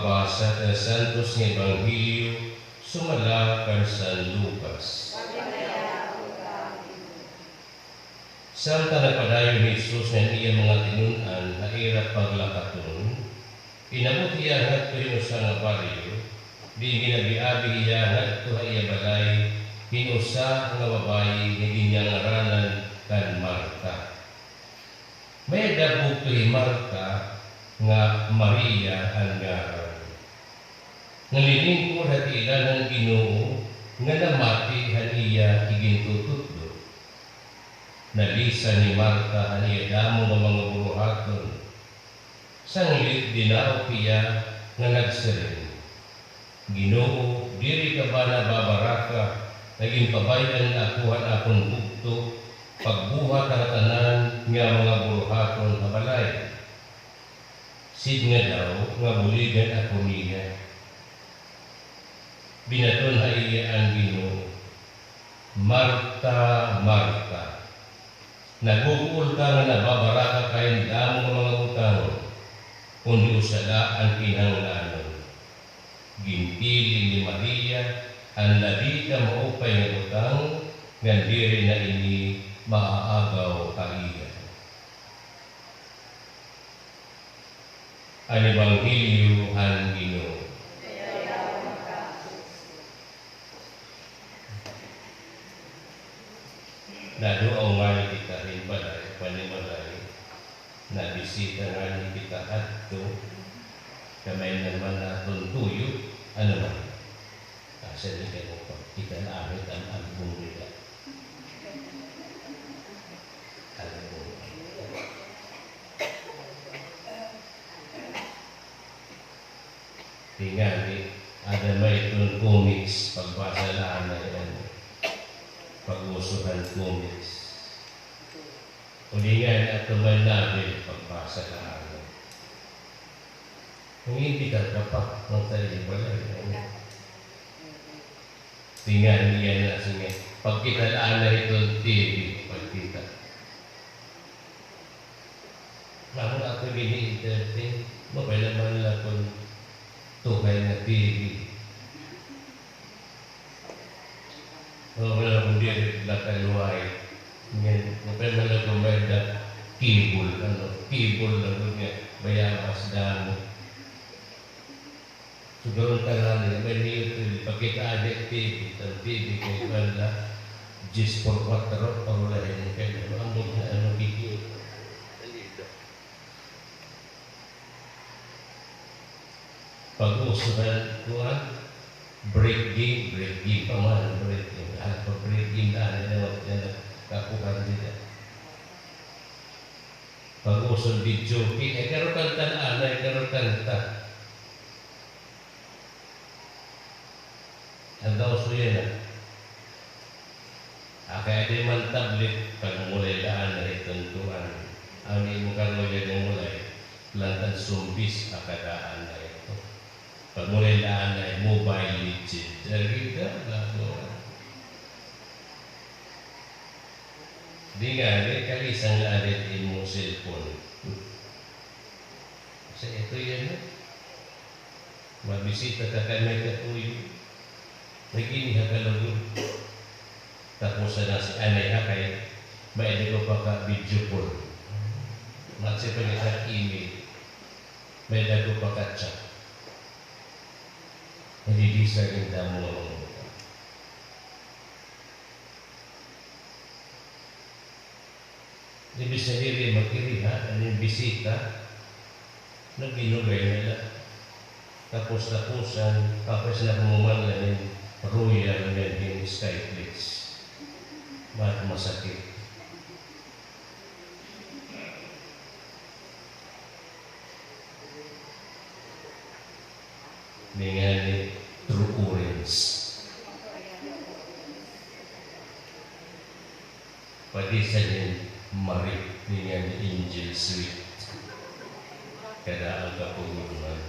pagbasa ng Santos ng Ebanghelyo sumala kay San Lucas. Samtang nagpadayon ni Jesus ng iyang mga tinunan na irap paglakaton, inabot iya ngadto sa nga baryo, di ginabiabi iya ngadto iya balay, hinusa nga babayi nga ginyangaranan kan Marta. May dabog kay Marta nga Maria ang ngaran. Nalilingkod at ila ng Ginoo nga namati haniya igintututlo. Nalisa ni Marta haniya damo ng mga buruhaton. Sanglit dinaw kiya nga nagsiring. Ginoo, diri ka ba nababaraka, naging pabayan na akuhan akong bugto, pagbuhat ang tanan nga mga buruhaton na balay. Sid nga daw nga buligan ako niya. Binaton ha iya ang Ginoo, Marta, Marta, nagugul ka nga nababaraka kayong damo ng mga utang, kundi usala ang kinahanglanon. Gintili ni Maria ang labi ka maupay ng utang, ngandiri na ini maaagaw kaiya. Ang Ebanghelyo ang Ginoo. Naduaw nga kita rin balay, panimalay, na bisita nga ni kita adto, kamay naman natin tuyo, ano man? Kasi di kayo pa, kita na amit ang album nila. Album. Tingali, ada may itong comics, pagbasa lang na yan. Pag-usuhan comics. Ulingan at tumal namin pagbasa na araw. Kung hindi ka pa, ang tayo wala rin. Tingnan niya na sige. Pagkitalaan na itong TV, pagkita. Namun ako gini-entertain, mabay naman lang kung tukay na TV. Wala kong di lakaluay. Mungkin malah kumada kibul, kibul lang niya, bayabas damo. Siguro tanan may niyo pakita adik TV, TV kay bala just for water wala yung kaya ambog na ano bigyo. Pag-usuhan kuan break game paman break game. At break game na kakuhan dito. Pag-usul video, karoon kanta na anay, karoon kanta. Ang daw suya na. Kaya di man tablet, pag mulay laan na ituntuan. Ang imo karoon yung mulay, lantan sumbis akadaan na ito. Pag mulay laan na mobile legend. Jadi ka, di nga, kali isang alit imong cellphone. Kasi ito yan na. Mabisita ka may katuyo. Naging hakalagod. Tapos na si anay hakay, may ko pa ka video call. Matsi pa niya sa email. May ko pa ka chat. Hindi di sa ganda mo. Ibig sabihin, magkiriha, yung bisita, nag-inugay nila. Tapos-tapusan, tapos na pumuman na yung royal na yung skyflix. Bakit masakit? Dengan true orange. Pwede sa din marik dengan angel sweet. Kada ang kapunguluhan.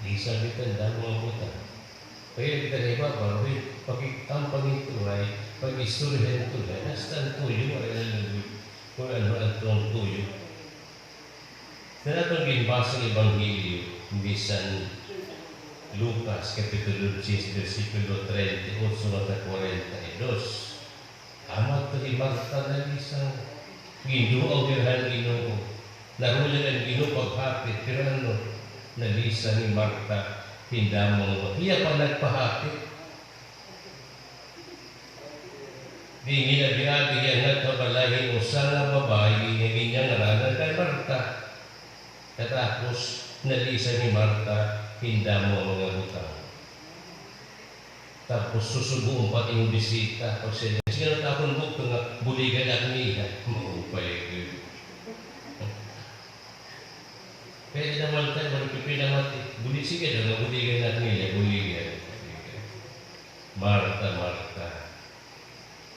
Isabitan dan mga buta. Kaya kita na iba, ang pangituray, pag-istoryahan ito na, nasta ang tuyo, kung ano ang tuyo. Sa natong ginbasa ng Ebanghelyo, hindi San Lucas, Kapitulo 10, versikulo 38 hanggang 42. Amat ito ni Marta na isang ginuaw dirhan Ginoo. Narulan ang Ginoo paghapit, pero ano, nalisa ni Marta, hindamang iya pa nagpahapit. Di ginabinabi yan at mabalahin usa nga babae nga inyang ngaran kay Marta. Katapos nalisa ni Marta, hindamo ang mga butang. Tapos susubuong pati yung bisita. Pag siya, sige na tapon bukto nga, buligan at niya. Maupay ko. Kaya naman tayo, manipipinamat, sige na, buligan at niya, buligan. Marta, Marta.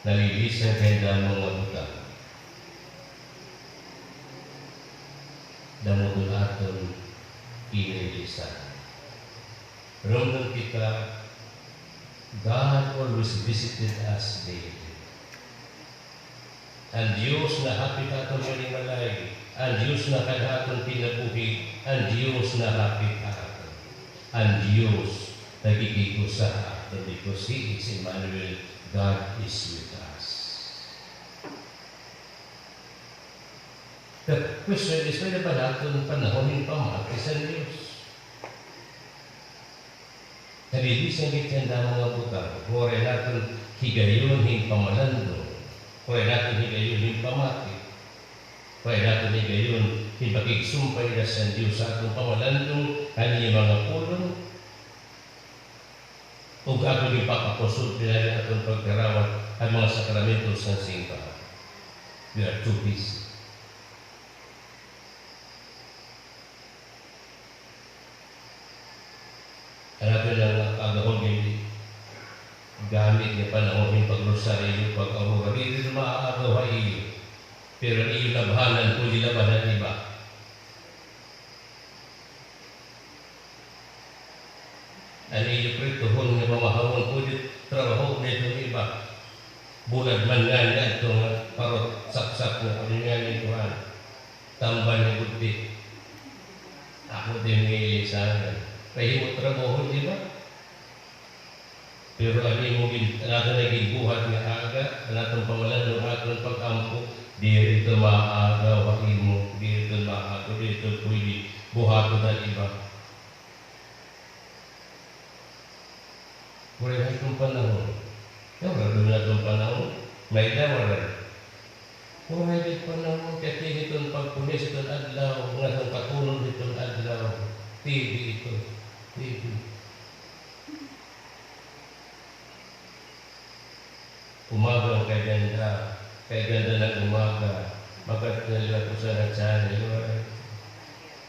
Nalilisan kay damo nga butang. Damo aton inilisan. Ramdam kita, God always visited us daily. Ang Diyos na hapit aton manimalay, ang Diyos na kadaton pinabuhi, ang Diyos na hapit aton. Ang Diyos nagiging sa aton because He is Emmanuel, God is with us. The question is, pwede ba natin panahon pamati sa Diyos? Nalilisan kita na mga butang, kore natin higayon hing pamalando, kore natin higayon hing pamati, kore natin higayon hing pagkiksumpay na sa Diyos sa atong pamalandong kaniyang mga pulong, o gato ni Papapusod nila atong pagkarawat ang mga sakramento sa simbahan. We are too busy. Hanapin lang agahon yung gamit niya panahon yung pag-rosaryo, pag-aurora. Hindi rin maaagaw iyo. Pero iyo labhanan, kundi labanan iba. Ano iyo prituhon na mamahawang kundi trabaho na itong iba. Bulag man nga itong parot saksak na ano nga ni Tuhan. Tambal ng buti. Ako din may lisanan. Kaya mo trabaho, di ba? Pero ano mo natin naging buhat nga aga, natin pamalan ng ating pag-ampo, di rito maaga, wahin mo, di rito maaga, di rito pwede buhato na iba. Kaya na itong panahon, doon na itong panahon, may dawaran. Kung may panahon, kaya itong pagpunis itong adlaw, nga itong katulog itong adlaw, TV ito. TV. Umaga kay ganda ng umaga, magat nila ko sa channel.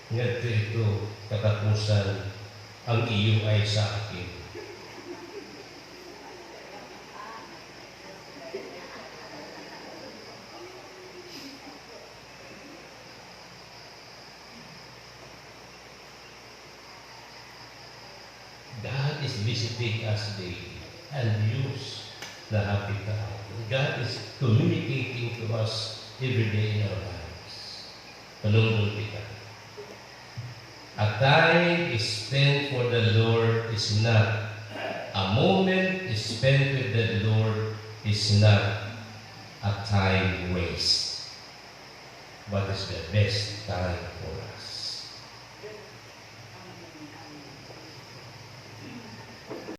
Ngayon ito, katapusan, ang iyo ay sa akin. God is visiting us daily and use the happy time. God is communicating to us every day in our lives. Panunod kita. A time is spent for the Lord is not. A moment is spent with the Lord is not a time waste. But is the best time for